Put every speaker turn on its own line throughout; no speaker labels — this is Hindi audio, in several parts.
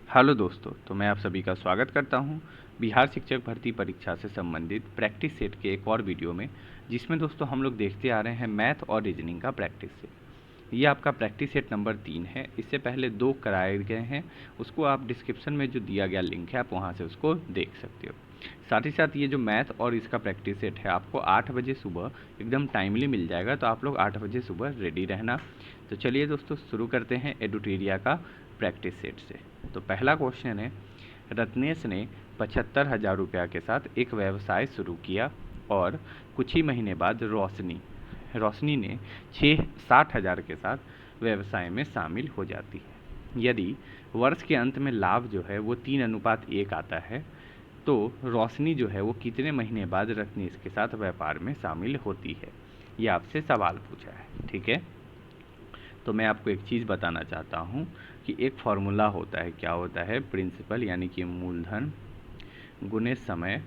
हेलो दोस्तों, तो मैं आप सभी का स्वागत करता हूं बिहार शिक्षक भर्ती परीक्षा से संबंधित प्रैक्टिस सेट के एक और वीडियो में, जिसमें दोस्तों हम लोग देखते आ रहे हैं मैथ और रीजनिंग का प्रैक्टिस सेट। ये आपका प्रैक्टिस सेट नंबर 3 है। इससे पहले 2 कराए गए हैं, उसको आप डिस्क्रिप्शन में जो दिया गया लिंक है आप वहाँ से उसको देख सकते हो। साथ ही साथ ये जो मैथ और इसका प्रैक्टिस सेट है आपको 8 बजे सुबह एकदम टाइमली मिल जाएगा, तो आप लोग 8 बजे सुबह रेडी रहना। तो चलिए दोस्तों शुरू करते हैं एडुटेरिया का प्रैक्टिस सेट से। तो पहला क्वेश्चन है, रत्नेश ने 75,000 रुपया के साथ एक व्यवसाय शुरू किया और कुछ ही महीने बाद रोशनी ने 60,000 के साथ व्यवसाय में शामिल हो जाती है। यदि वर्ष के अंत में लाभ जो है वो 3:1 आता है, तो रोशनी जो है वो कितने महीने बाद रत्नेश के साथ व्यापार में शामिल होती है। ये आपसे सवाल पूछा है, ठीक है। तो मैं आपको एक चीज़ बताना चाहता हूँ कि एक फार्मूला होता है, क्या होता है, प्रिंसिपल यानी कि मूलधन गुने समय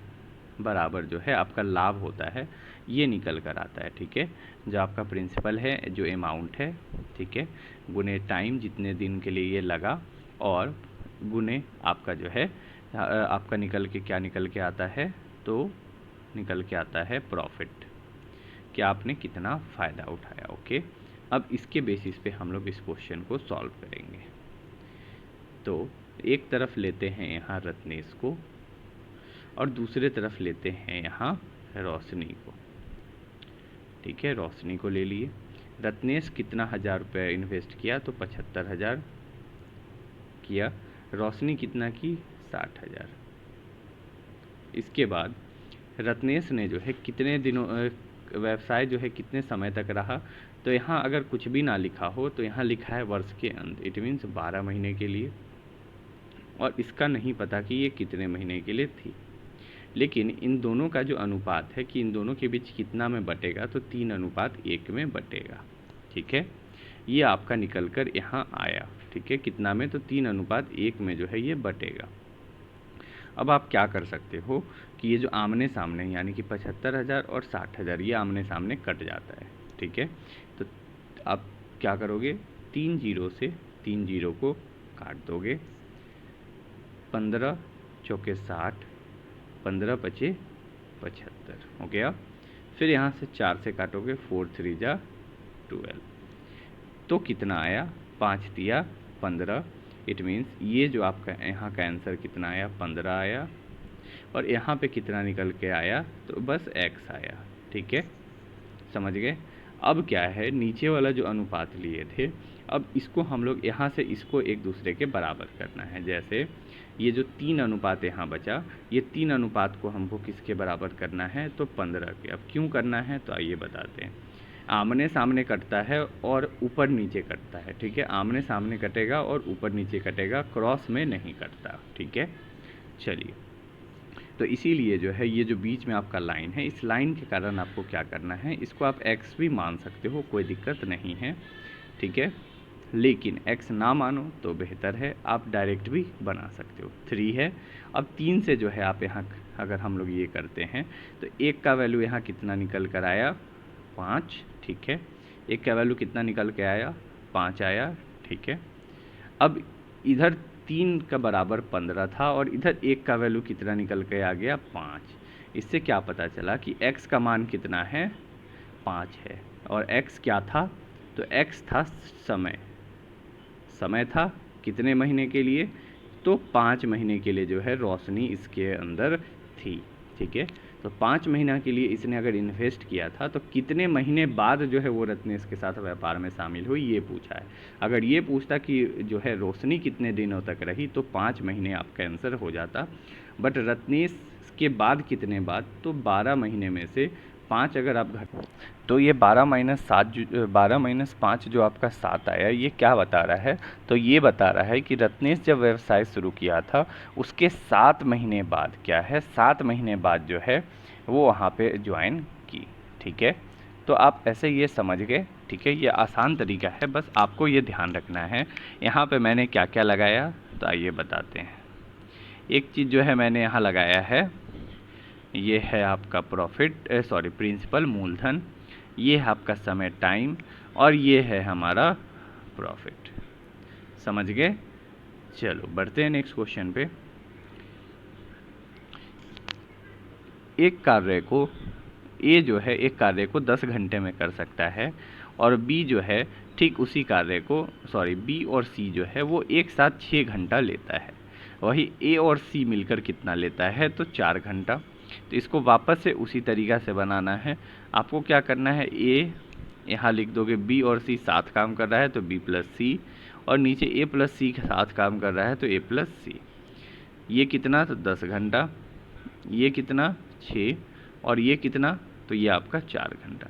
बराबर जो है आपका लाभ होता है, ये निकल कर आता है, ठीक है। जो आपका प्रिंसिपल है, जो अमाउंट है, ठीक है, गुने टाइम जितने दिन के लिए ये लगा, और गुने आपका जो है आपका निकल के क्या निकल के आता है, तो निकल के आता है प्रॉफिट, कि आपने कितना फ़ायदा उठाया। ओके, अब इसके बेसिस पे हम लोग इस क्वेश्चन को सॉल्व करेंगे। तो एक तरफ लेते हैं यहाँ रत्नेश को और दूसरे तरफ लेते हैं यहाँ रोशनी को, ठीक है। रोशनी को ले लिए। रत्नेश कितना 1,000 रुपये इन्वेस्ट किया, तो 75,000 किया। रोशनी कितना की, 60,000। इसके बाद रत्नेश ने जो है कितने दिनों व्यवसाय जो है कितने समय तक रहा, तो यहाँ अगर कुछ भी ना लिखा हो तो यहाँ लिखा है वर्ष के अंत, इट मीन्स 12 महीने के लिए, और इसका नहीं पता कि ये कितने महीने के लिए थी। लेकिन इन दोनों का जो अनुपात है कि इन दोनों के बीच कितना में बटेगा, तो 3:1 में बटेगा, ठीक है। ये आपका निकल कर यहाँ आया, ठीक है, कितना में, तो 3:1 में जो है ये बटेगा। अब आप क्या कर सकते हो कि ये जो आमने सामने यानी कि 75,000 और 60,000 ये आमने सामने कट जाता है, ठीक है। तो आप क्या करोगे, 3 जीरो से 3 जीरो को काट दोगे, 15 चौके 60, 15 पचे 75 हो गया। फिर यहाँ से 4 से काटोगे, 4 3 जा 12, तो कितना आया, 5 दिया 15। इट मीन्स ये जो आपका यहाँ का आंसर कितना आया, 15 आया, और यहाँ पे कितना निकल के आया, तो बस x आया, ठीक है, समझ गए। अब क्या है, नीचे वाला जो अनुपात लिए थे, अब इसको हम लोग यहाँ से इसको एक दूसरे के बराबर करना है। जैसे ये जो 3 अनुपात यहाँ बचा, ये 3 अनुपात को हमको किसके बराबर करना है, तो 15 के। अब क्यों करना है, तो आइए बताते हैं। आमने सामने कटता है और ऊपर नीचे कटता है, ठीक है। आमने सामने कटेगा और ऊपर नीचे कटेगा, क्रॉस में नहीं कटता, ठीक है। चलिए, तो इसीलिए जो है ये जो बीच में आपका लाइन है, इस लाइन के कारण आपको क्या करना है, इसको आप x भी मान सकते हो, कोई दिक्कत नहीं है, ठीक है। लेकिन x ना मानो तो बेहतर है, आप डायरेक्ट भी बना सकते हो। 3 है, अब 3 से जो है आप यहाँ अगर हम लोग ये करते हैं तो 1 का वैल्यू यहाँ कितना निकल कर आया, 5, ठीक है। 1 का वैल्यू कितना निकल के आया, 5 आया, ठीक है। अब इधर 3 का बराबर 15 था और इधर 1 का वैल्यू कितना निकल के आ गया, 5। इससे क्या पता चला कि x का मान कितना है, 5 है। और x क्या था, तो x था समय था कितने महीने के लिए, तो 5 महीने के लिए जो है रोशनी इसके अंदर थी, ठीक है। तो 5 महीना के लिए इसने अगर इन्वेस्ट किया था, तो कितने महीने बाद जो है वो रत्नेश के साथ व्यापार में शामिल हुई, ये पूछा है। अगर ये पूछता कि जो है रोशनी कितने दिनों तक रही, तो 5 महीने आपका आंसर हो जाता। बट रत्नेश के बाद कितने बाद, तो 12 महीने में से 5 अगर आप घट, तो ये 12 - 5 जो आपका 7 आया, ये क्या बता रहा है, तो ये बता रहा है कि रत्नेश जब व्यवसाय शुरू किया था उसके 7 महीने बाद क्या है, 7 महीने बाद जो है वो वहाँ पे ज्वाइन की, ठीक है। तो आप ऐसे ये समझ गए, ठीक है। ये आसान तरीका है, बस आपको ये ध्यान रखना है। यहाँ पे मैंने क्या क्या लगाया, तो आइए बताते हैं। एक चीज़ जो है मैंने यहाँ लगाया है, ये है आपका प्रिंसिपल मूलधन, ये है आपका समय टाइम, और ये है हमारा प्रॉफिट, समझ गए। चलो बढ़ते हैं नेक्स्ट क्वेश्चन पे। एक कार्य को ए जो है एक कार्य को 10 घंटे में कर सकता है और बी जो है ठीक उसी कार्य को बी और सी जो है वो एक साथ 6 घंटा लेता है। वही ए और सी मिलकर कितना लेता है, तो 4 घंटा। तो इसको वापस से उसी तरीक़ा से बनाना है। आपको क्या करना है, ए यहाँ लिख दोगे, बी और सी साथ काम कर रहा है तो बी प्लस सी, और नीचे ए प्लस सी के साथ काम कर रहा है तो ए प्लस सी। ये कितना, तो 10 घंटा। ये कितना, 6, और ये कितना, तो ये आपका 4 घंटा।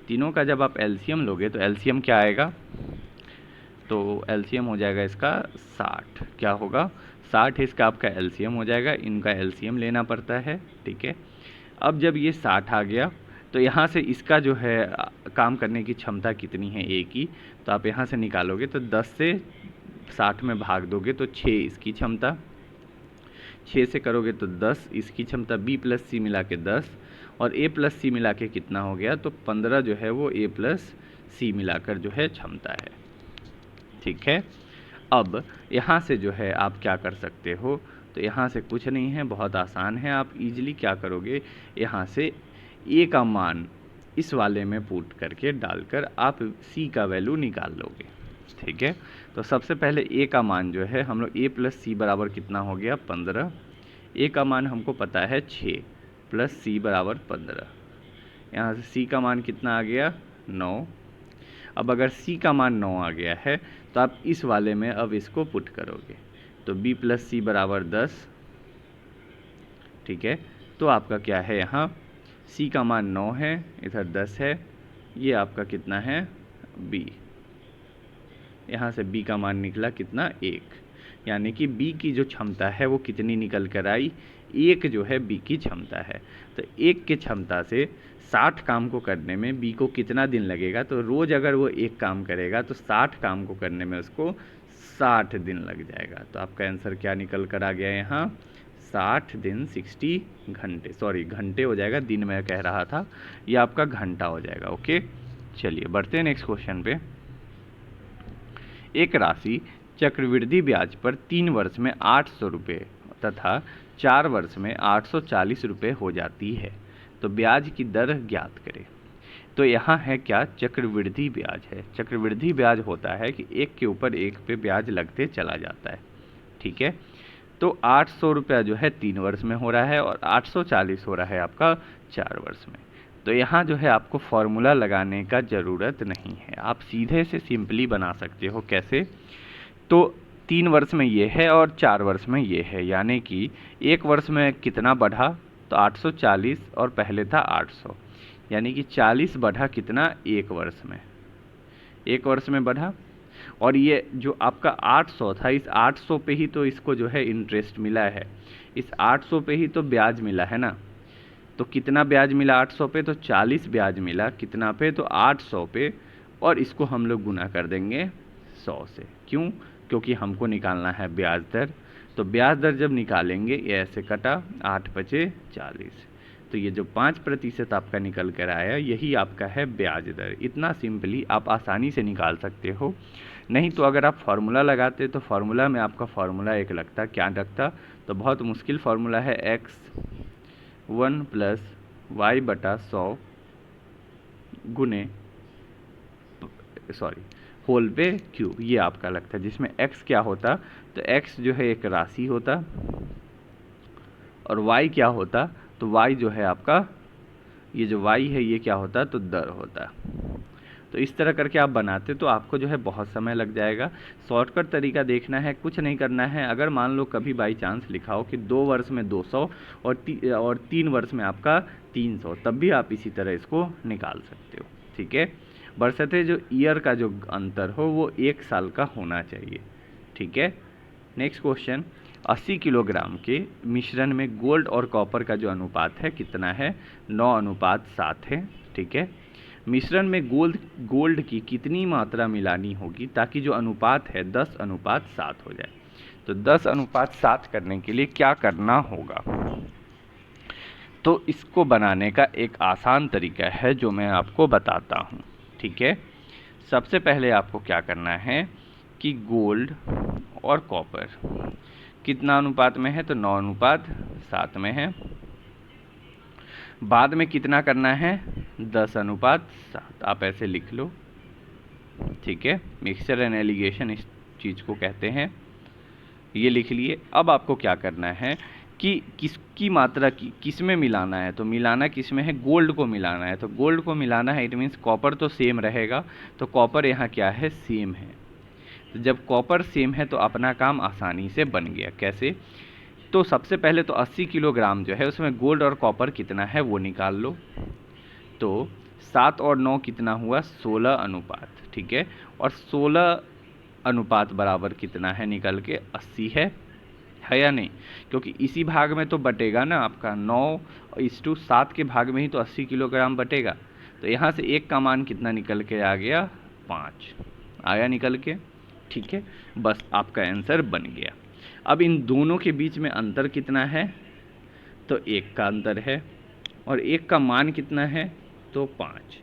तीनों का जब आप एलसीएम लोगे तो एलसीएम क्या आएगा, तो एलसीएम हो जाएगा इसका 60। क्या होगा, 60 इसका आपका एलसीएम हो जाएगा। इनका एलसीएम लेना पड़ता है, ठीक है। अब जब ये 60 आ गया तो यहाँ से इसका जो है काम करने की क्षमता कितनी है ए की, तो आप यहाँ से निकालोगे तो 10 से 60 में भाग दोगे तो 6 इसकी क्षमता, 6 से करोगे तो 10 इसकी क्षमता, बी प्लस सी मिला के 10, और ए प्लस सी मिला के कितना हो गया, तो 15 जो है वो ए प्लस सी मिलाकर जो है क्षमता है, ठीक है। अब यहाँ से जो है आप क्या कर सकते हो, तो यहाँ से कुछ नहीं है, बहुत आसान है। आप इजीली क्या करोगे, यहाँ से ए का मान इस वाले में पुट करके डालकर आप सी का वैल्यू निकाल लोगे, ठीक है। तो सबसे पहले ए का मान जो है हम लोग ए प्लस सी बराबर कितना हो गया, 15। ए का मान हमको पता है 6 प्लस सी बराबर 15। यहाँ से सी का मान कितना आ गया, 9। अब अगर सी का मान 9 आ गया है तो आप इस वाले में अब इसको पुट करोगे तो बी प्लस सी बराबर 10, ठीक है। तो आपका क्या है, यहाँ सी का मान 9 है, इधर 10 है, ये आपका कितना है, बी। यहाँ से b का मान निकला कितना, 1। यानी कि b की जो क्षमता है वो कितनी निकल कर आई, 1 जो है b की क्षमता है। तो 1 की क्षमता से 60 काम को करने में b को कितना दिन लगेगा, तो रोज़ अगर वो 1 काम करेगा तो 60 काम को करने में उसको 60 दिन लग जाएगा। तो आपका आंसर क्या निकल कर आ गया यहाँ, 60 दिन 60 घंटे, घंटे हो जाएगा, दिन में कह रहा था, ये आपका घंटा हो जाएगा। ओके, चलिए बढ़ते हैं नेक्स्ट क्वेश्चन पे। एक राशि चक्रवृद्धि ब्याज पर 3 वर्ष में 800 रुपये तथा 4 वर्ष में 840 रुपये हो जाती है, तो ब्याज की दर ज्ञात करें। तो यहाँ है क्या, चक्रवृद्धि ब्याज है। चक्रवृद्धि ब्याज होता है कि एक के ऊपर एक पे ब्याज लगते चला जाता है, ठीक है। तो 800 रुपया जो है 3 वर्ष में हो रहा है और 840 हो रहा है आपका 4 वर्ष में। तो यहाँ जो है आपको फॉर्मूला लगाने का ज़रूरत नहीं है, आप सीधे से सिंपली बना सकते हो। कैसे, तो 3 वर्ष में ये है और 4 वर्ष में ये है, यानी कि 1 वर्ष में कितना बढ़ा, तो 840 और पहले था 800, यानी कि 40 बढ़ा कितना, 1 वर्ष में, 1 वर्ष में बढ़ा। और ये जो आपका 800 था, इस 800 पे ही तो इसको जो है इंटरेस्ट मिला है, इस 800 पे ही तो ब्याज मिला है ना। तो कितना ब्याज मिला 800 पे, तो 40 ब्याज मिला कितना पे, तो 800 पे, और इसको हम लोग गुना कर देंगे 100 से। क्यों, क्योंकि हमको निकालना है ब्याज दर। तो ब्याज दर जब निकालेंगे, ये ऐसे कटा, 8 बचे 40, तो ये जो 5% आपका निकल कर आया, यही आपका है ब्याज दर। इतना सिंपली आप आसानी से निकाल सकते हो। नहीं तो अगर आप फार्मूला लगाते तो फार्मूला में आपका फार्मूला एक लगता, क्या लगता, तो बहुत मुश्किल फार्मूला है, x1 + y/100 गुने होल पे क्यूब, ये आपका लगता है, जिसमें x क्या होता, तो x जो है एक राशि होता, और y क्या होता, तो y जो है आपका, ये जो y है ये क्या होता, तो दर होता। तो इस तरह करके आप बनाते तो आपको जो है बहुत समय लग जाएगा। शॉर्टकट तरीका देखना है, कुछ नहीं करना है। अगर मान लो कभी बाई चांस लिखा हो कि 2 वर्ष में 200 और 3 वर्ष में आपका 300, तब भी आप इसी तरह इसको निकाल सकते हो, ठीक है। बशर्ते जो ईयर का जो अंतर हो वो 1 साल का होना चाहिए, ठीक है। नेक्स्ट क्वेश्चन, 80 किलोग्राम के मिश्रण में गोल्ड और कॉपर का जो अनुपात है कितना है, 9:7 है, ठीक है। मिश्रण में गोल्ड की कितनी मात्रा मिलानी होगी ताकि जो अनुपात है 10:7 हो जाए। तो 10:7 करने के लिए क्या करना होगा, तो इसको बनाने का एक आसान तरीका है जो मैं आपको बताता हूँ, ठीक है। सबसे पहले आपको क्या करना है कि गोल्ड और कॉपर कितना अनुपात में है, तो 9:7 में है। बाद में कितना करना है, 10:7। आप ऐसे लिख लो, ठीक है। मिक्सचर एंड एलिगेशन इस चीज़ को कहते हैं, ये लिख लिए। अब आपको क्या करना है कि किसकी मात्रा किस में मिलाना है, तो मिलाना किस में है, गोल्ड को मिलाना है। तो गोल्ड को मिलाना है, इट मीन्स कॉपर तो सेम रहेगा, तो कॉपर यहाँ क्या है, सेम है। तो जब कॉपर सेम है तो अपना काम आसानी से बन गया। कैसे, तो सबसे पहले तो 80 किलोग्राम जो है उसमें गोल्ड और कॉपर कितना है वो निकाल लो। तो 7 और 9 कितना हुआ, 16 अनुपात, ठीक है। और 16 अनुपात बराबर कितना है, निकल के 80 है या नहीं, क्योंकि इसी भाग में तो बटेगा ना आपका, 9:7 के भाग में ही तो 80 किलोग्राम बटेगा। तो यहाँ से 1 का मान कितना निकल के आ गया, 5 आया निकल के, ठीक है। बस आपका आंसर बन गया। अब इन दोनों के बीच में अंतर कितना है, तो 1 का अंतर है, और 1 का मान कितना है, तो 5।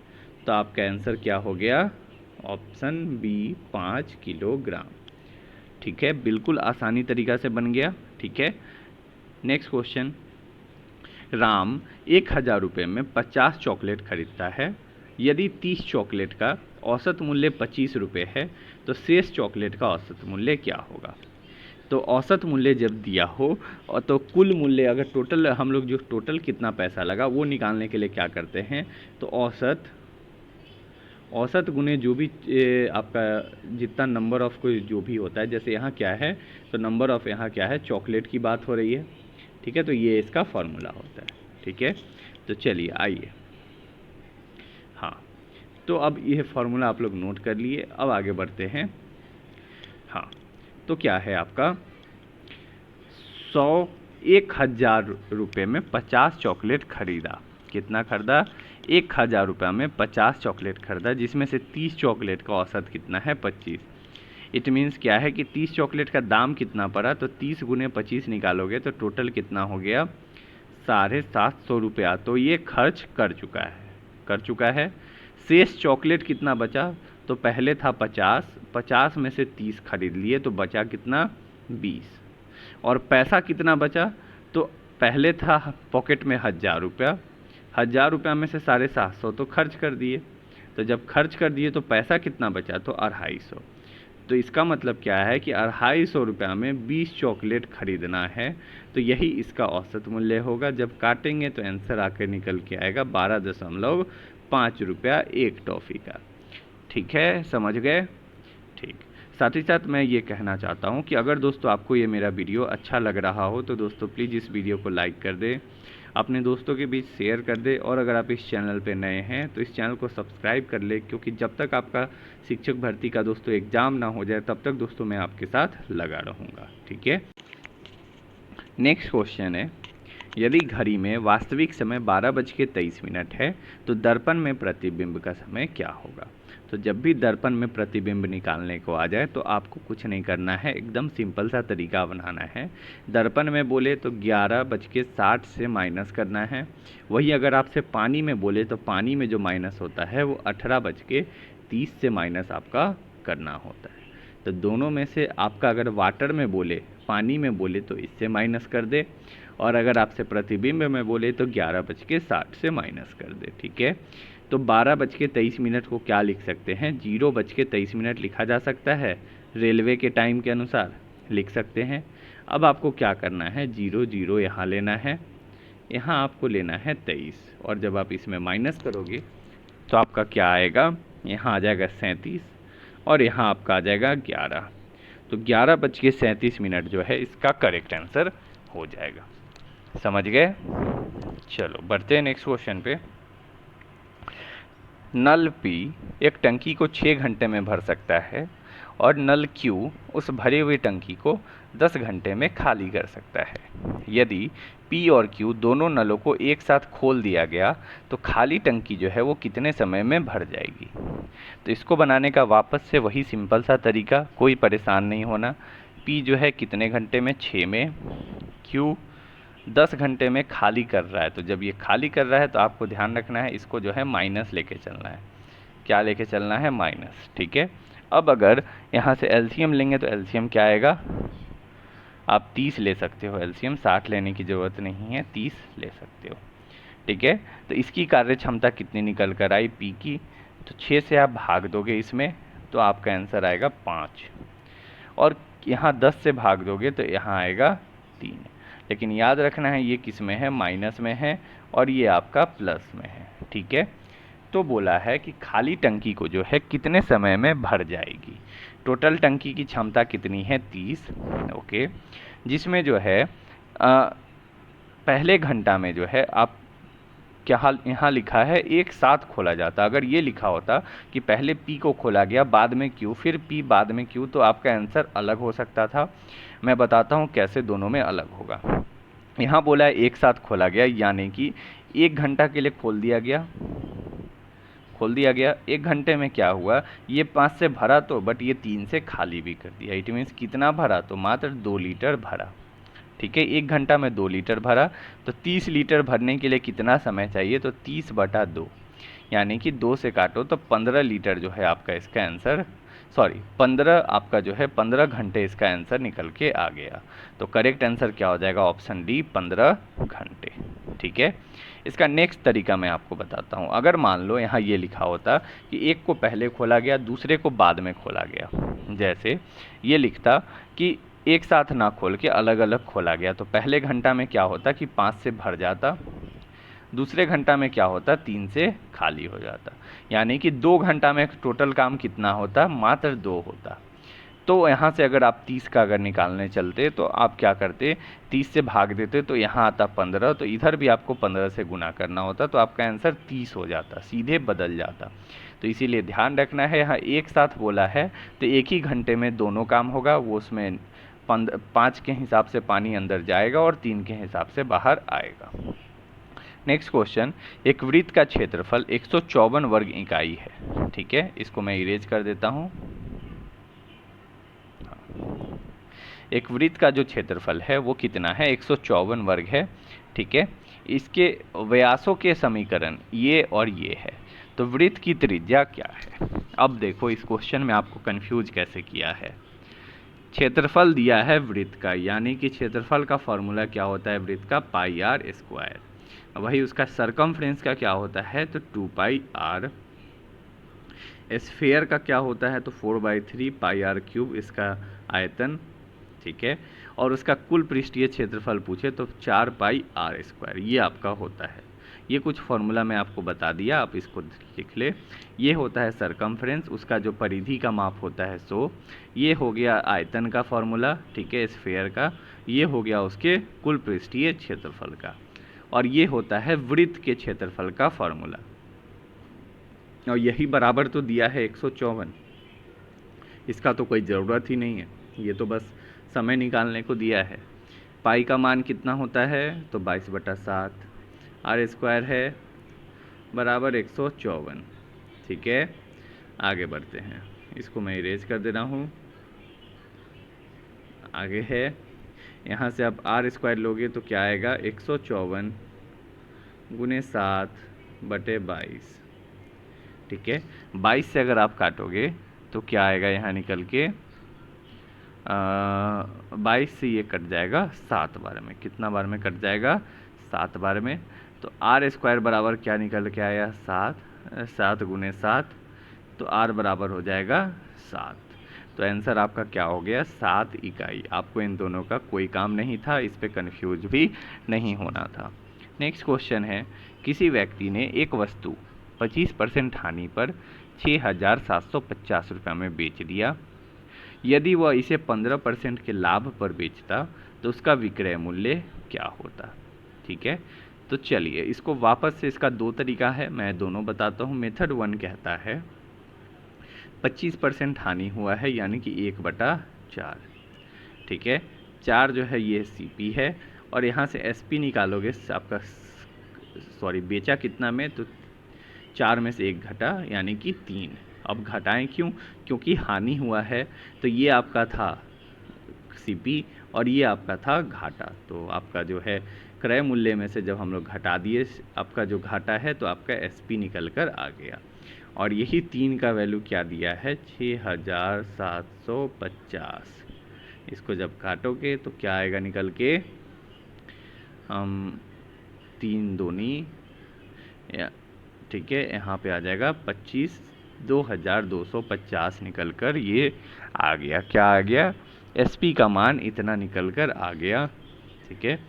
तो आपका आंसर क्या हो गया, ऑप्शन बी, 5 किलोग्राम, ठीक है। बिल्कुल आसानी तरीका से बन गया, ठीक है। नेक्स्ट क्वेश्चन, राम 1000 रुपये में 50 चॉकलेट खरीदता है। यदि 30 चॉकलेट का औसत मूल्य 25 रुपये है तो शेष चॉकलेट का औसत मूल्य क्या होगा। तो औसत मूल्य जब दिया हो और तो कुल मूल्य, अगर टोटल हम लोग जो टोटल कितना पैसा लगा वो निकालने के लिए क्या करते हैं, तो औसत गुने जो भी आपका जितना नंबर ऑफ कोई जो भी होता है, जैसे यहाँ क्या है, तो नंबर ऑफ यहाँ क्या है, चॉकलेट की बात हो रही है, ठीक है। तो ये इसका फॉर्मूला होता है, ठीक है। तो चलिए आइए, हाँ, तो अब यह फॉर्मूला आप लोग नोट कर लिए। अब आगे बढ़ते हैं। हाँ, तो क्या है आपका 1000 रुपये में 50 चॉकलेट खरीदा। कितना खरीदा, 1000 रुपये में 50 चॉकलेट खरीदा, जिसमें से 30 चॉकलेट का औसत कितना है, 25। इट मीन्स क्या है कि 30 चॉकलेट का दाम कितना पड़ा, तो 30 गुने 25 निकालोगे तो टोटल कितना हो गया, 750 रुपया। तो ये खर्च कर चुका है। शेष चॉकलेट कितना बचा, तो पहले था 50 में से 30 खरीद लिए तो बचा कितना, 20। और पैसा कितना बचा, तो पहले था पॉकेट में 1000 रुपया, 1000 रुपया में से 750 तो खर्च कर दिए। तो जब खर्च कर दिए तो पैसा कितना बचा, तो 250। तो इसका मतलब क्या है कि 250 रुपया में 20 चॉकलेट खरीदना है। तो यही इसका औसत मूल्य होगा। जब काटेंगे तो आंसर आकर निकल के आएगा 12.5 रुपया एक टॉफ़ी का, ठीक है। समझ गए, ठीक। साथ ही साथ मैं ये कहना चाहता हूँ कि अगर दोस्तों आपको ये मेरा वीडियो अच्छा लग रहा हो तो दोस्तों प्लीज़ इस वीडियो को लाइक कर दें, अपने दोस्तों के बीच शेयर कर दे, और अगर आप इस चैनल पे नए हैं तो इस चैनल को सब्सक्राइब कर ले, क्योंकि जब तक आपका शिक्षक भर्ती का दोस्तों एग्ज़ाम ना हो जाए तब तक दोस्तों मैं आपके साथ लगा रहूँगा, ठीक है। नेक्स्ट क्वेश्चन है, यदि घड़ी में वास्तविक समय 12:23 है तो दर्पण में प्रतिबिंब का समय क्या होगा। तो जब भी दर्पण में प्रतिबिंब निकालने को आ जाए तो आपको कुछ नहीं करना है, एकदम सिंपल सा तरीका बनाना है। दर्पण में बोले तो 11:60 से माइनस करना है। वही अगर आपसे पानी में बोले तो पानी में जो माइनस होता है वो 18:30 से माइनस आपका करना होता है। तो दोनों में से आपका अगर वाटर में बोले, पानी में बोले तो इससे माइनस कर दे, और अगर आपसे प्रतिबिंब में बोले तो 11:60 से माइनस कर दे, ठीक है। तो 12:23 को क्या लिख सकते हैं, 0:23 लिखा जा सकता है, रेलवे के टाइम के अनुसार लिख सकते हैं। अब आपको क्या करना है, 0 यहाँ लेना है, यहाँ आपको लेना है 23, और जब आप इसमें माइनस करोगे तो आपका क्या आएगा, यहाँ आ जाएगा 37, और यहाँ आपका आ जाएगा 11। तो 11:37 जो है इसका करेक्ट आंसर हो जाएगा। समझ गए। चलो बढ़ते हैं नेक्स्ट क्वेश्चन पे। नल P एक टंकी को 6 घंटे में भर सकता है और नल Q उस भरी हुई टंकी को 10 घंटे में खाली कर सकता है। यदि P और Q दोनों नलों को एक साथ खोल दिया गया तो खाली टंकी जो है वो कितने समय में भर जाएगी। तो इसको बनाने का वापस से वही सिंपल सा तरीका, कोई परेशान नहीं होना। P जो है कितने घंटे में, 6 में, Q 10 घंटे में खाली कर रहा है। तो जब ये खाली कर रहा है तो आपको ध्यान रखना है, इसको जो है माइनस लेके चलना है। क्या लेके चलना है, माइनस, ठीक है। अब अगर यहाँ से एलसीएम लेंगे तो एलसीएम क्या आएगा, आप 30 ले सकते हो एलसीएम, 60 लेने की ज़रूरत नहीं है, 30 ले सकते हो। ठीक है, तो इसकी कार्य क्षमता कितनी निकल कर आई पी की, तो 6 से आप भाग दोगे इसमें तो आपका आंसर आएगा 5, और यहाँ 10 से भाग दोगे तो यहाँ आएगा 3। लेकिन याद रखना है ये किस में है, माइनस में है, और ये आपका प्लस में है। ठीक है, तो बोला है कि खाली टंकी को जो है कितने समय में भर जाएगी। टोटल टंकी की क्षमता कितनी है, 30। ओके, जिसमें जो है पहले घंटा में जो है आप क्या हाल यहाँ लिखा है एक साथ खोला जाता। अगर ये लिखा होता कि पहले पी को खोला गया बाद में क्यू, फिर पी बाद में क्यू, तो आपका आंसर अलग हो सकता था। मैं बताता हूँ कैसे दोनों में अलग होगा। यहाँ बोला है एक साथ खोला गया, यानी कि 1 घंटा के लिए खोल दिया गया। 1 घंटे में क्या हुआ, ये 5 से भरा तो, बट ये 3 से खाली भी कर दिया। इट मीन्स कितना भरा, तो मात्र 2 लीटर भरा। ठीक है, 1 घंटा में 2 लीटर भरा, तो 30 लीटर भरने के लिए कितना समय चाहिए, तो 30/2, यानी कि 2 से काटो तो 15 लीटर जो है आपका इसका आंसर, 15 आपका जो है 15 घंटे इसका आंसर निकल के आ गया। तो करेक्ट आंसर क्या हो जाएगा, ऑप्शन डी 15 घंटे। ठीक है, इसका नेक्स्ट तरीका मैं आपको बताता हूँ। अगर मान लो यहाँ ये लिखा होता कि एक को पहले खोला गया, दूसरे को बाद में खोला गया, जैसे ये लिखता कि एक साथ ना खोल के अलग अलग खोला गया, तो पहले घंटा में क्या होता कि 5 से भर जाता, दूसरे घंटा में क्या होता 3 से खाली हो जाता, यानी कि 2 घंटा में टोटल काम कितना होता, मात्र 2 होता। तो यहाँ से अगर आप 30 का अगर निकालने चलते तो आप क्या करते, 30 से भाग देते तो यहाँ आता 15, तो इधर भी आपको 15 से गुना करना होता, तो आपका आंसर 30 हो जाता, सीधे बदल जाता। तो इसीलिए ध्यान रखना है, यहाँ एक साथ बोला है तो एक ही घंटे में दोनों काम होगा। वो उसमें 5 के हिसाब से पानी अंदर जाएगा और 3 के हिसाब से बाहर आएगा। नेक्स्ट क्वेश्चन, एक वृत्त का क्षेत्रफल 154 वर्ग इकाई है। ठीक है, इसको मैं इरेज कर देता हूँ। एक वृत्त का जो क्षेत्रफल है वो कितना है, 154 वर्ग है। ठीक है, इसके व्यासों के समीकरण ये और ये है, तो वृत्त की त्रिज्या क्या है। अब देखो इस क्वेश्चन में आपको कंफ्यूज कैसे किया है। क्षेत्रफल दिया है वृत्त का, यानी कि क्षेत्रफल का फॉर्मूला क्या होता है वृत्त का, πr²। वही उसका सरकमफ्रेंस का क्या होता है, तो 2πr। स्फीयर का क्या होता है, तो 4/3 πr³ इसका आयतन। ठीक है, और उसका कुल पृष्ठीय क्षेत्रफल पूछे तो 4πr², ये आपका होता है। ये कुछ फॉर्मूला मैं आपको बता दिया, आप इसको लिख ले। ये होता है सरकमफ्रेंस, उसका जो परिधि का माप होता है 100। ये हो गया आयतन का फॉर्मूला, ठीक है, स्फीयर का। ये हो गया उसके कुल पृष्ठीय क्षेत्रफल का, और ये होता है वृत्त के क्षेत्रफल का फॉर्मूला। और यही बराबर तो दिया है 154, इसका तो कोई ज़रूरत ही नहीं है, ये तो बस समय निकालने को दिया है। पाई का मान कितना होता है, तो 22/7, r² है बराबर 154। ठीक है, आगे बढ़ते हैं, इसको मैं इरेज कर दे रहा हूँ। आगे है, यहाँ से आप r² लोगे तो क्या आएगा, 154 × 7/22। ठीक है, 22 से अगर आप काटोगे तो क्या आएगा यहाँ निकल के, 22 से ये कट जाएगा 7 बार में। कितना बार में कट जाएगा, 7 बार में। तो r² बराबर क्या निकल के आया, 7 × 7, तो r बराबर हो जाएगा 7। तो आंसर आपका क्या हो गया, 7 इकाई। आपको इन दोनों का कोई काम नहीं था, इस पे कंफ्यूज भी नहीं होना था। नेक्स्ट क्वेश्चन है, किसी व्यक्ति ने एक वस्तु 25% हानि पर 6,750 रुपये में बेच दिया। यदि वह इसे 15% के लाभ पर बेचता तो उसका विक्रय मूल्य क्या होता। ठीक है, तो चलिए इसको वापस से, इसका 2 तरीका है, मैं दोनों बताता हूँ। मेथड 1 कहता है 25% हानि हुआ है, यानी कि 1/4। ठीक है, 4 जो है ये CP है, और यहाँ से SP निकालोगे आपका, बेचा कितना में, तो 4 में से 1 घटा, यानी कि 3। अब घटाएं क्यों, क्योंकि हानि हुआ है, तो ये आपका था CP और ये आपका था घाटा। तो आपका जो है क्रय मूल्य में से जब हम लोग घटा दिए आपका जो घाटा है, तो आपका SP निकल कर आ गया। और यही 3 का वैल्यू क्या दिया है, 6750। इसको जब काटोगे तो क्या आएगा निकल के, हम 3 दूनी, ठीक है, यहाँ पे आ जाएगा 2250 निकल कर ये आ गया। क्या आ गया, SP का मान इतना निकल कर आ गया। ठीक है,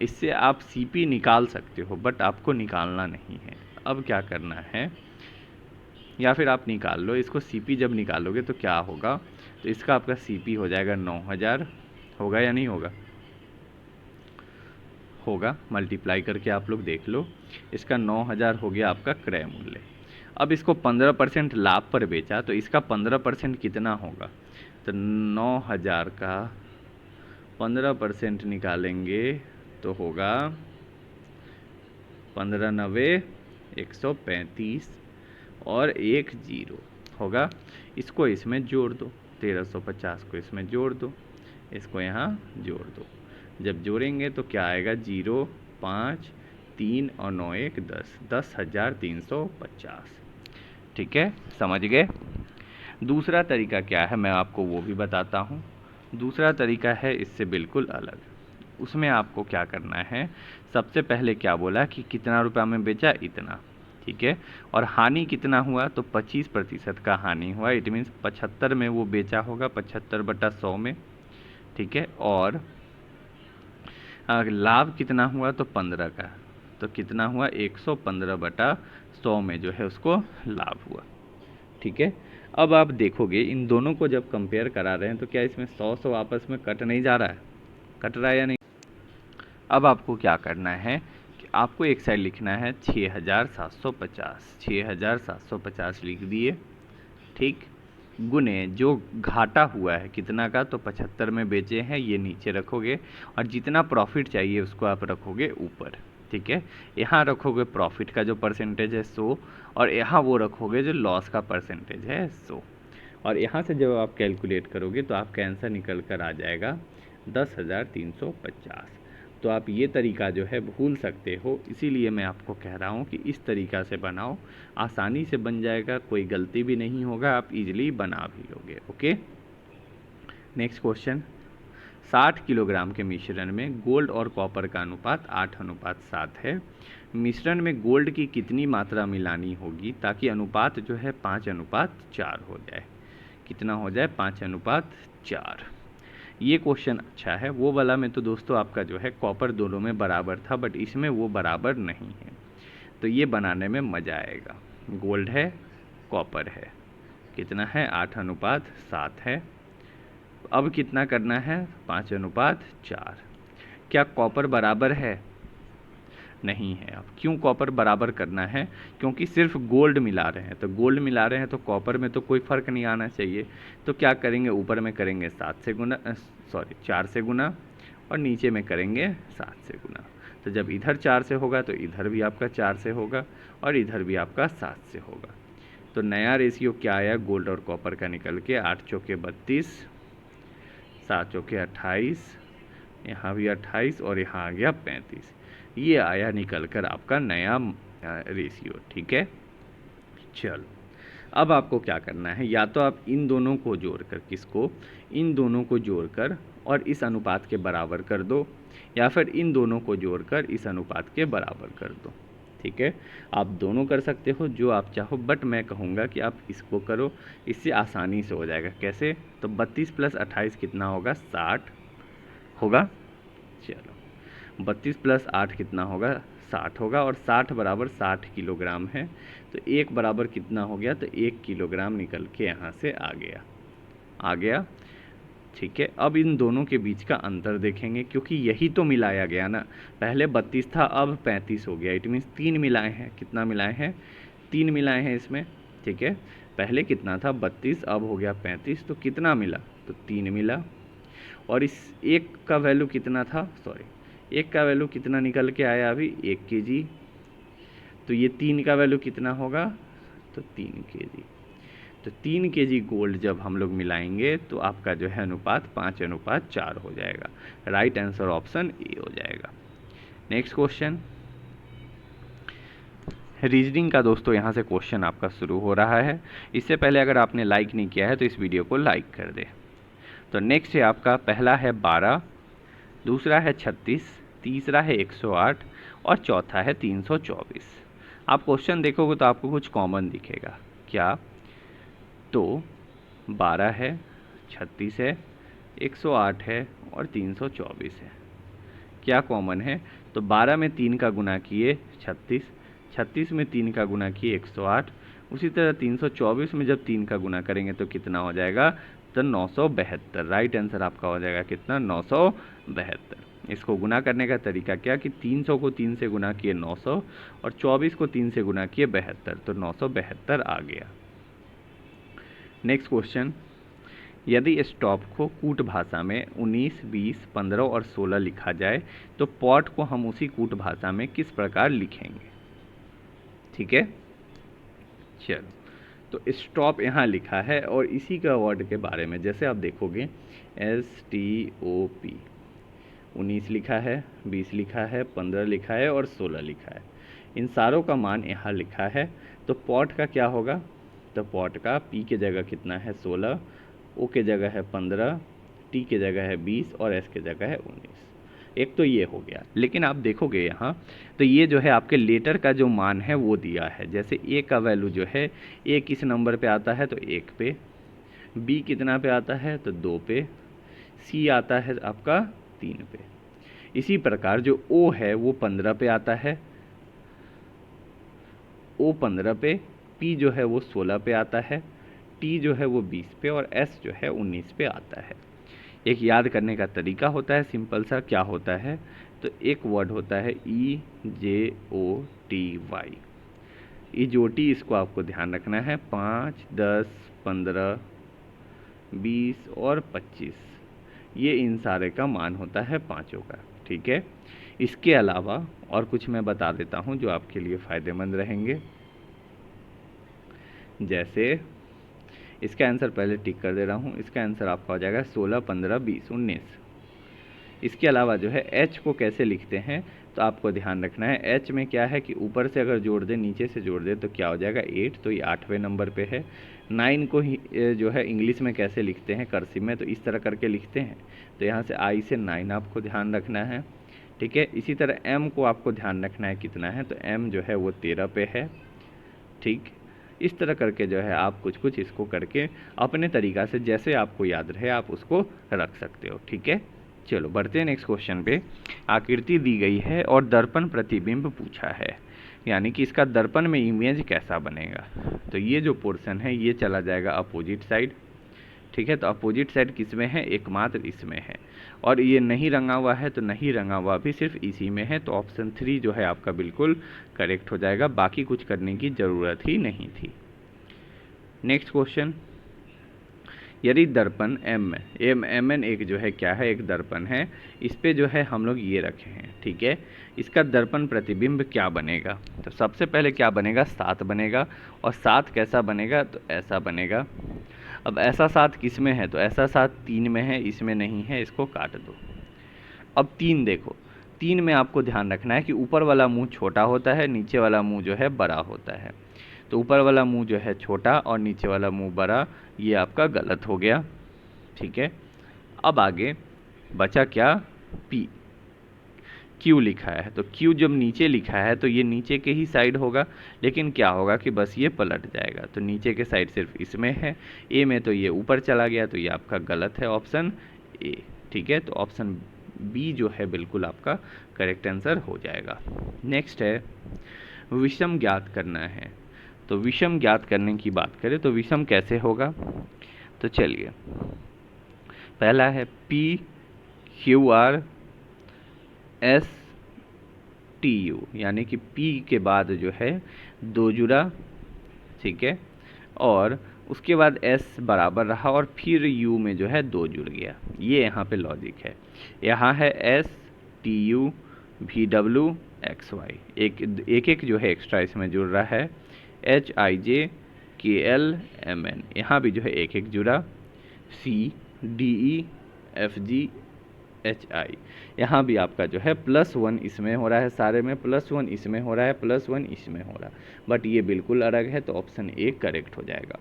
इससे आप CP निकाल सकते हो, बट आपको निकालना नहीं है। अब क्या करना है, या फिर आप निकाल लो इसको। CP जब निकालोगे तो क्या होगा, तो इसका आपका CP हो जाएगा 9000, होगा या नहीं होगा, होगा। मल्टीप्लाई करके आप लोग देख लो, इसका 9000 हो गया आपका क्रय मूल्य। अब इसको 15% लाभ पर बेचा तो इसका 15% कितना होगा, तो 9000 का 15% निकालेंगे तो होगा 15 9 135 और 1 0 होगा। इसको इसमें जोड़ दो, 1350 को इसमें जोड़ दो, इसको यहाँ जोड़ दो। जब जोड़ेंगे तो क्या आएगा, 0 5 3 और 9 1 10, 10,350। ठीक है, समझ गए। दूसरा तरीका क्या है मैं आपको वो भी बताता हूँ। दूसरा तरीका है इससे बिल्कुल अलग। उसमें आपको क्या करना है, सबसे पहले क्या बोला कि कितना रुपया में बेचा, इतना। ठीक है, और हानि कितना हुआ, तो 25% का हानि हुआ। इट मीन्स 75 में वो बेचा होगा, 75/100 में। ठीक है, और लाभ कितना हुआ, तो 15 का, तो कितना हुआ, 115/100 में जो है उसको लाभ हुआ। ठीक है, अब आप देखोगे इन दोनों को जब कंपेयर करा रहे हैं तो क्या इसमें 100 आपस में कट नहीं जा रहा है, कट रहा है या नहीं। अब आपको क्या करना है कि आपको एक साइड लिखना है 6750, 6750 लिख दिए। ठीक, गुने जो घाटा हुआ है कितना का, तो 75 में बेचे हैं, ये नीचे रखोगे, और जितना प्रॉफिट चाहिए उसको आप रखोगे ऊपर। ठीक है, यहाँ रखोगे प्रॉफिट का जो परसेंटेज है 100, और यहाँ वो रखोगे जो लॉस का परसेंटेज है 100, और यहाँ से जब आप कैलकुलेट करोगे तो आपका आंसर निकल कर आ जाएगा 10,350। तो आप ये तरीका जो है भूल सकते हो, इसीलिए मैं आपको कह रहा हूँ कि इस तरीका से बनाओ, आसानी से बन जाएगा, कोई गलती भी नहीं होगा, आप इजीली बना भी लोगे। Okay, next question. 60 किलोग्राम के मिश्रण में गोल्ड और कॉपर का अनुपात 8:7 है। मिश्रण में गोल्ड की कितनी मात्रा मिलानी होगी ताकि अनुपात जो है 5:4 हो जाए, कितना हो जाए, 5:4। ये क्वेश्चन अच्छा है। वो वाला में तो दोस्तों आपका जो है कॉपर दोनों में बराबर था, बट इसमें वो बराबर नहीं है, तो ये बनाने में मज़ा आएगा। गोल्ड है, कॉपर है, कितना है, 8:7 है। अब कितना करना है, 5:4। क्या कॉपर बराबर है, नहीं है। अब क्यों कॉपर बराबर करना है, क्योंकि सिर्फ गोल्ड मिला रहे हैं, तो गोल्ड मिला रहे हैं तो कॉपर में तो कोई फ़र्क नहीं आना चाहिए। तो क्या करेंगे, ऊपर में करेंगे 4 से गुना, और नीचे में करेंगे 7 से गुना। तो जब इधर 4 से होगा तो इधर भी आपका 4 से होगा, और इधर भी आपका 7 से होगा। तो नया रेशियो क्या आया गोल्ड और कॉपर का निकल के, 8 चौके 32, 7 चौके 28, यहाँ भी 28, और यहाँ आ गया 35। ये आया निकल कर आपका नया रेशियो। ठीक है, चलो अब आपको क्या करना है, या तो आप इन दोनों को जोड़कर, किसको, इन दोनों को जोड़कर और इस अनुपात के बराबर कर दो, या फिर इन दोनों को जोड़कर इस अनुपात के बराबर कर दो। ठीक है, आप दोनों कर सकते हो जो आप चाहो, बट मैं कहूँगा कि आप इसको करो, इससे आसानी से हो जाएगा। कैसे, तो 32 + 28 कितना होगा, 60 होगा। चलो 32 + 8 कितना होगा, 60 होगा, और 60 बराबर 60 किलोग्राम है, तो 1 बराबर कितना हो गया, तो 1 किलोग्राम निकल के यहाँ से आ गया। ठीक है, अब इन दोनों के बीच का अंतर देखेंगे, क्योंकि यही तो मिलाया गया ना। पहले 32 था, अब 35 हो गया। इट मीन्स 3 मिलाए हैं, कितना मिलाए हैं, 3 मिलाए हैं इसमें। ठीक है, पहले कितना था, 32, अब हो गया 35, तो कितना मिला, तो 3 मिला। और इस एक का वैल्यू कितना था, एक का वैल्यू कितना निकल के आया अभी, 1 kg। तो ये 3 का वैल्यू कितना होगा, तो 3 kg। तो 3 kg गोल्ड जब हम लोग मिलाएंगे तो आपका जो है अनुपात 5:4 हो जाएगा। राइट आंसर ऑप्शन ए हो जाएगा। नेक्स्ट क्वेश्चन, रीजनिंग का दोस्तों यहाँ से क्वेश्चन आपका शुरू हो रहा है। इससे पहले अगर आपने लाइक नहीं किया है तो इस वीडियो को लाइक कर दे। तो नेक्स्ट है आपका, पहला है 12, दूसरा है 36, तीसरा है 108 और चौथा है 324। आप क्वेश्चन देखोगे तो आपको कुछ कॉमन दिखेगा। क्या? तो 12 है, 36 है, 108 है और 324 है। क्या कॉमन है? तो 12 में 3 का गुना किए 36, 36 में 3 का गुना किए 108, उसी तरह 324 में जब 3 का गुना करेंगे तो कितना हो जाएगा? तो 972। राइट आंसर आपका हो जाएगा कितना? 972। इसको गुना करने का तरीका क्या कि 300 को 3 से गुना किए 900 और 24 को 3 से गुना किए 72, तो 972 आ गया। नेक्स्ट क्वेश्चन, यदि स्टॉप को कूट भाषा में 19, 20, 15 और 16 लिखा जाए तो पॉट को हम उसी कूट भाषा में किस प्रकार लिखेंगे? ठीक है, चलो। तो स्टॉप यहाँ लिखा है और इसी का वर्ड के बारे में जैसे आप देखोगे STOP, 19 लिखा है, 20 लिखा है, 15 लिखा है और 16 लिखा है। इन सारों का मान यहाँ लिखा है। तो पॉट का क्या होगा? तो पॉट का P के जगह कितना है? 16, O के जगह है 15, T के जगह है 20 और S के जगह है 19। एक तो ये हो गया। लेकिन आप देखोगे यहाँ तो ये जो है आपके लेटर का जो मान है वो दिया है। जैसे A का वैल्यू जो है, A किस नंबर पे आता है? तो 1 पे। B कितना पे आता है? तो 2 पे। C आता है आपका 3 पे। इसी प्रकार जो O है वो 15 पे आता है, O 15 पे, P जो है वो 16 पे आता है, T जो है वो 20 पे और S जो है 19 पे आता है। एक याद करने का तरीका होता है सिंपल सा। क्या होता है? तो एक वर्ड होता है EJOTY। EJOTY, इसको आपको ध्यान रखना है। 5, 10, 15, 20 और 25, ये इन सारे का मान होता है पाँचों का। ठीक है, इसके अलावा और कुछ मैं बता देता हूँ जो आपके लिए फ़ायदेमंद रहेंगे। जैसे इसका आंसर पहले टिक कर दे रहा हूँ। इसका आंसर आपका हो जाएगा 16, 15, 20, 19। इसके अलावा जो है H को कैसे लिखते हैं तो आपको ध्यान रखना है। H में क्या है कि ऊपर से अगर जोड़ दे, नीचे से जोड़ दे तो क्या हो जाएगा? 8, तो ये 8वें नंबर पे है। 9 को ही जो है इंग्लिश में कैसे लिखते हैं कर्सिव में? तो इस तरह करके लिखते हैं। तो यहाँ से I से 9 आपको ध्यान रखना है। ठीक है, इसी तरह M को आपको ध्यान रखना है कितना है? तो M जो है वो 13 पे है। ठीक, इस तरह करके जो है आप कुछ कुछ इसको करके अपने तरीक़ा से जैसे आपको याद रहे आप उसको रख सकते हो। ठीक है, चलो बढ़ते हैं नेक्स्ट क्वेश्चन पे। आकृति दी गई है और दर्पण प्रतिबिंब पूछा है, यानी कि इसका दर्पण में इमेज कैसा बनेगा? तो ये जो पोर्शन है ये चला जाएगा अपोजिट साइड। ठीक है, तो अपोजिट साइड किस में है? एकमात्र इसमें है। और ये नहीं रंगा हुआ है तो नहीं रंगा हुआ भी सिर्फ इसी में है। तो ऑप्शन 3 जो है आपका बिल्कुल करेक्ट हो जाएगा। बाकी कुछ करने की ज़रूरत ही नहीं थी। नेक्स्ट क्वेश्चन, यदि दर्पण MN एक जो है क्या है? एक दर्पण है। इस पे जो है हम लोग ये रखे हैं। ठीक है, इसका दर्पण प्रतिबिंब क्या बनेगा? तो सबसे पहले क्या बनेगा? 7 बनेगा। और 7 कैसा बनेगा? तो ऐसा बनेगा। अब ऐसा 7 किस में है? तो ऐसा 7 3 में है, इसमें नहीं है, इसको काट दो। अब 3 देखो, 3 में आपको ध्यान रखना है कि ऊपर वाला मुंह छोटा होता है, नीचे वाला मुंह जो है बड़ा होता है। तो ऊपर वाला मुंह जो है छोटा और नीचे वाला मुंह बड़ा, ये आपका गलत हो गया। ठीक है, अब आगे बचा क्या? P, Q लिखा है। तो Q जब नीचे लिखा है तो ये नीचे के ही साइड होगा, लेकिन क्या होगा कि बस ये पलट जाएगा। तो नीचे के साइड सिर्फ इसमें है, A में तो ये ऊपर चला गया, तो ये आपका गलत है, ऑप्शन A। ठीक है, तो ऑप्शन B जो है बिल्कुल आपका करेक्ट आंसर हो जाएगा। नेक्स्ट है विषम ज्ञात करना है। तो विषम ज्ञात करने की बात करें तो विषम कैसे होगा? तो चलिए, पहला है PQR STU, यानी कि P के बाद जो है 2 जुड़ा। ठीक है, और उसके बाद S बराबर रहा और फिर U में जो है 2 जुड़ गया। ये यहाँ पे लॉजिक है। यहाँ है STU VW XY, एक जो है एक्स्ट्रा इसमें जुड़ रहा है। HIJ KL MN, यहाँ भी जो है एक जुड़ा। CDE FG HI। यहाँ भी आपका जो है +1 इसमें हो रहा है, सारे में +1 इसमें हो रहा है, +1 इसमें हो रहा है, बट ये बिल्कुल अलग है, तो ऑप्शन ए करेक्ट हो जाएगा।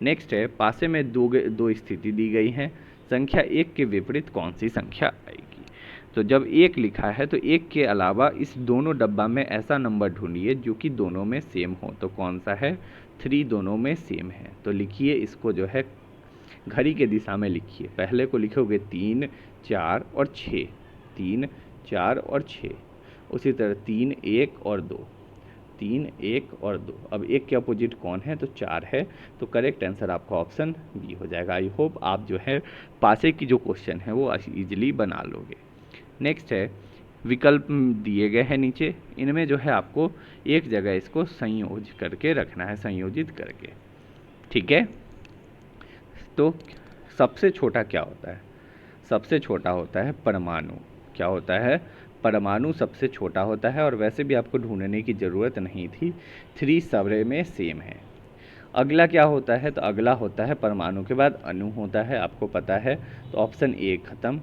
नेक्स्ट है, पासे में दो स्थिति दी गई है, संख्या 1 के विपरीत कौन सी संख्या आएगी। तो जब 1 लिखा है तो 1 के अलावा इस दोनों डब्बा में ऐसा नंबर ढूंढिए जो कि दोनों में सेम हो। तो कौन सा है, 3 दोनों में सेम है। तो लिखिए इसको जो है घड़ी के दिशा में लिखिए। पहले को लिखोगे 3, 4 और 6, 3, 4 और 6। उसी तरह 3, 1 और 2, 3, 1 और 2। अब 1 के अपोजिट कौन है, तो 4 है। तो करेक्ट आंसर आपका ऑप्शन बी हो जाएगा। आई होप आप जो है पासे की जो क्वेश्चन है वो ईजिली बना लोगे। नेक्स्ट है, विकल्प दिए गए हैं नीचे, इनमें जो है आपको एक जगह इसको संयोजित करके रखना है, संयोजित करके, ठीक है। तो सबसे छोटा क्या होता है, सबसे छोटा होता है परमाणु। क्या होता है, परमाणु सबसे छोटा होता है, और वैसे भी आपको ढूंढने की ज़रूरत नहीं थी, 3 सबरे में सेम है। अगला क्या होता है, तो अगला होता है परमाणु के बाद अणु होता है, आपको पता है। तो ऑप्शन ए खत्म।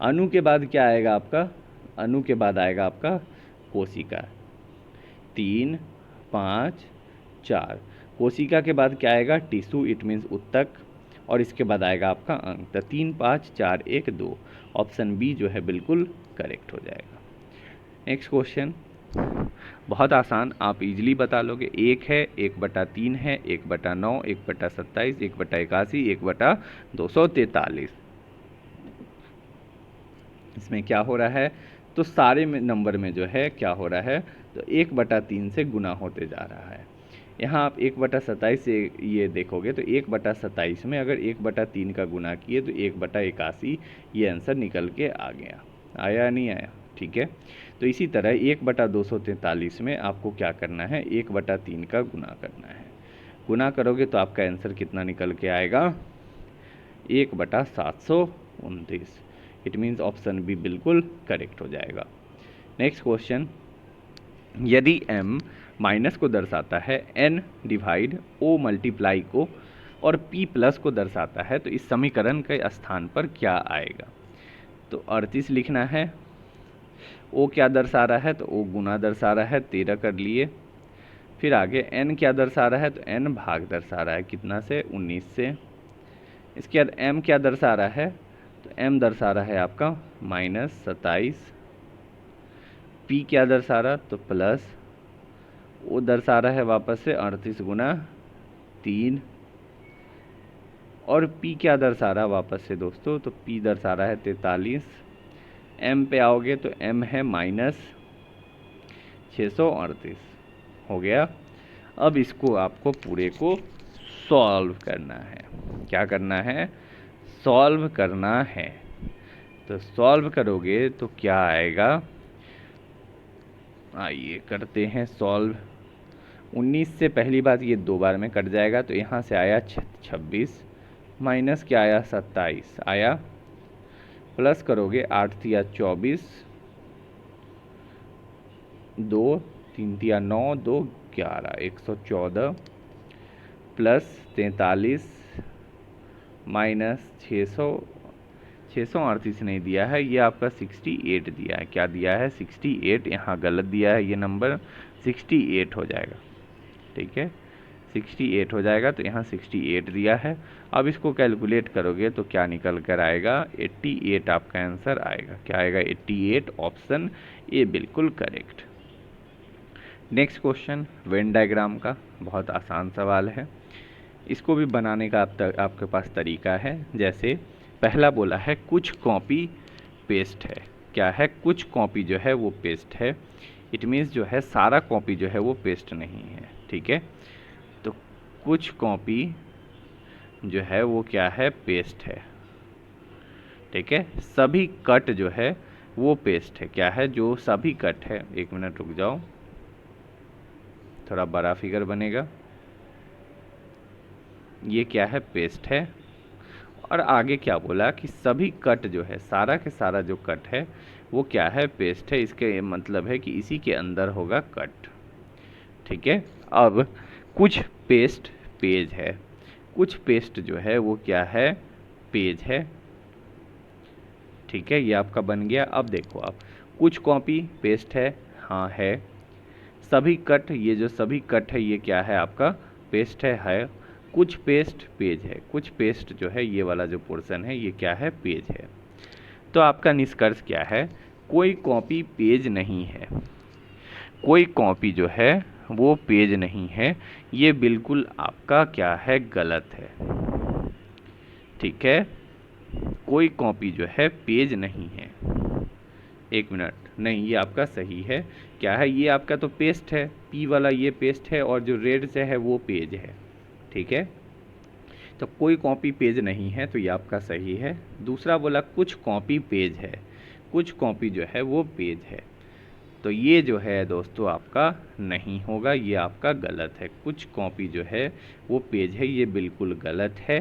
अणु के बाद क्या आएगा आपका, अणु के बाद आएगा आपका कोशिका, 3, 5, 4। कोशिका के बाद क्या आएगा, टिश्यू, इट मीन्स उत्तक, और इसके बाद आएगा आपका अंग। तो 3, 5, 4, 1, 2। ऑप्शन बी जो है बिल्कुल करेक्ट हो जाएगा। नेक्स्ट क्वेश्चन बहुत आसान, आप इजीली बता लोगे। 1 है, 1/3 है, 1/9, 1/27, 1/81, 1/243। इसमें क्या हो रहा है, तो सारे नंबर में जो है क्या हो रहा है, तो 1/3 से गुना होते जा रहा है। यहाँ आप 1/27 से ये देखोगे तो 1/27 में अगर 1/3 का गुना किए तो 1/81 ये आंसर निकल के आ गया। आया नहीं आया, ठीक है। तो इसी तरह 1/243 में आपको क्या करना है, 1/3 का गुना करना है। गुना करोगे तो आपका आंसर कितना निकल के आएगा, 1/729। इट मीन्स ऑप्शन बी बिल्कुल करेक्ट हो जाएगा। नेक्स्ट क्वेश्चन, यदि m माइनस को दर्शाता है, n डिवाइड o मल्टीप्लाई को, और p प्लस को दर्शाता है, तो इस समीकरण के स्थान पर क्या आएगा। तो 38 लिखना है। o क्या दर्शा रहा है, तो o गुना दर्शा रहा है, 13 कर लिए। फिर आगे n क्या दर्शा रहा है, तो n भाग दर्शा रहा है, कितना से, 19 से। इसके बाद m क्या दर्शा रहा है, तो m दर्शा रहा है आपका -27। p क्या दर्शा रहा, तो प्लस, वो दर्शा रहा है वापस से 38 गुना 3, और p क्या दर्शा रहा है वापस से दोस्तों, तो p दर्शा रहा है 43। m पे आओगे तो m है -638 हो गया। अब इसको आपको पूरे को सॉल्व करना है। क्या करना है, सॉल्व करना है। तो सॉल्व करोगे तो क्या आएगा, आइए करते हैं सॉल्व। 19 से पहली बात ये 2 बार में कट जाएगा, तो यहाँ से आया 26, माइनस क्या आया 27 आया, प्लस करोगे 8 तिया 24, 2 3 तिया 9, 2 11, 114, प्लस 43 माइनस 638 नहीं दिया है, ये आपका 68 दिया है। क्या दिया है, 68। यहाँ गलत दिया है, ये नंबर 68 हो जाएगा, ठीक है, 68 हो जाएगा। तो यहाँ 68 दिया है। अब इसको कैलकुलेट करोगे तो क्या निकल कर आएगा, 88 आपका आंसर आएगा। क्या आएगा, 88। ऑप्शन ए बिल्कुल correct. Next question, Venn diagram का बहुत आसान सवाल है। इसको भी बनाने का आपके पास तरीका है। जैसे पहला बोला है कुछ कॉपी पेस्ट है। क्या है, कुछ कॉपी जो है वो पेस्ट है। इट मीन्स जो है सारा कॉपी जो है वो पेस्ट नहीं है, ठीक है। तो कुछ कॉपी जो है वो क्या है, पेस्ट है, ठीक है। सभी कट जो है वो पेस्ट है। क्या है, जो सभी कट है, 1 मिनट रुक जाओ, थोड़ा बड़ा फिगर बनेगा। ये क्या है, पेस्ट है। और आगे क्या बोला कि सभी कट जो है, सारा के सारा जो कट है वो क्या है, पेस्ट है। इसके मतलब है कि इसी के अंदर होगा कट, ठीक है। अब कुछ पेस्ट पेज है, कुछ पेस्ट जो है वो क्या है, पेज है, ठीक है, ये आपका बन गया। अब देखो आप, कुछ कॉपी पेस्ट है, हाँ है। सभी कट, ये जो सभी कट है ये क्या है आपका पेस्ट है। कुछ पेस्ट पेज है, कुछ पेस्ट जो है ये वाला जो पोर्शन है ये क्या है पेज है। तो आपका निष्कर्ष क्या है, कोई कॉपी पेज नहीं है, कोई कॉपी जो है वो पेज नहीं है, ये बिल्कुल आपका क्या है गलत है। ठीक है, कोई कॉपी जो है पेज नहीं है। एक मिनट, नहीं ये आपका सही है। क्या है, ये आपका तो पेस्ट है, पी वाला ये पेस्ट है और जो रेड से है वो पेज है। ठीक है, तो कोई कॉपी पेज नहीं है, तो ये आपका सही है। दूसरा बोला कुछ कॉपी पेज है, कुछ कॉपी जो है वो पेज है, तो ये जो है दोस्तों आपका नहीं होगा, ये आपका गलत है। कुछ कॉपी जो है वो पेज है, ये बिल्कुल गलत है।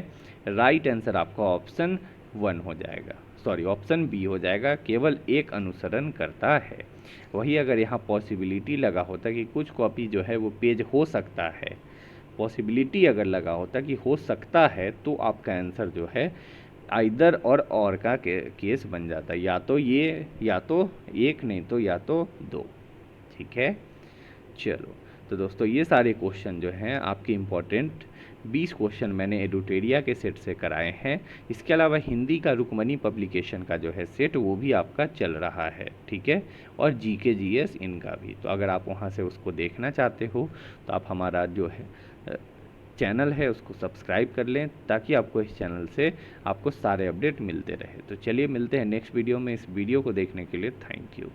राइट आंसर आपका ऑप्शन 1 हो जाएगा, सॉरी ऑप्शन बी हो जाएगा, केवल एक अनुसरण करता है। वही अगर यहाँ पॉसिबिलिटी लगा होता कि कुछ कॉपी जो है वो पेज हो सकता है, पॉसिबिलिटी अगर लगा होता कि हो सकता है, तो आपका आंसर जो है आइदर और का केस बन जाता है, या तो ये, या तो एक, नहीं तो या तो 2। ठीक है, चलो तो दोस्तों ये सारे क्वेश्चन जो हैं आपके इम्पोर्टेंट 20 क्वेश्चन मैंने एडुटेरिया के सेट से कराए हैं। इसके अलावा हिंदी का रुक्मणी पब्लिकेशन का जो है सेट वो भी आपका चल रहा है। ठीक है, और जीके जीएस इनका भी, तो अगर आप वहाँ से उसको देखना चाहते हो तो आप हमारा जो है चैनल है उसको सब्सक्राइब कर लें, ताकि आपको इस चैनल से आपको सारे अपडेट मिलते रहे। तो चलिए मिलते हैं नेक्स्ट वीडियो में। इस वीडियो को देखने के लिए थैंक यू।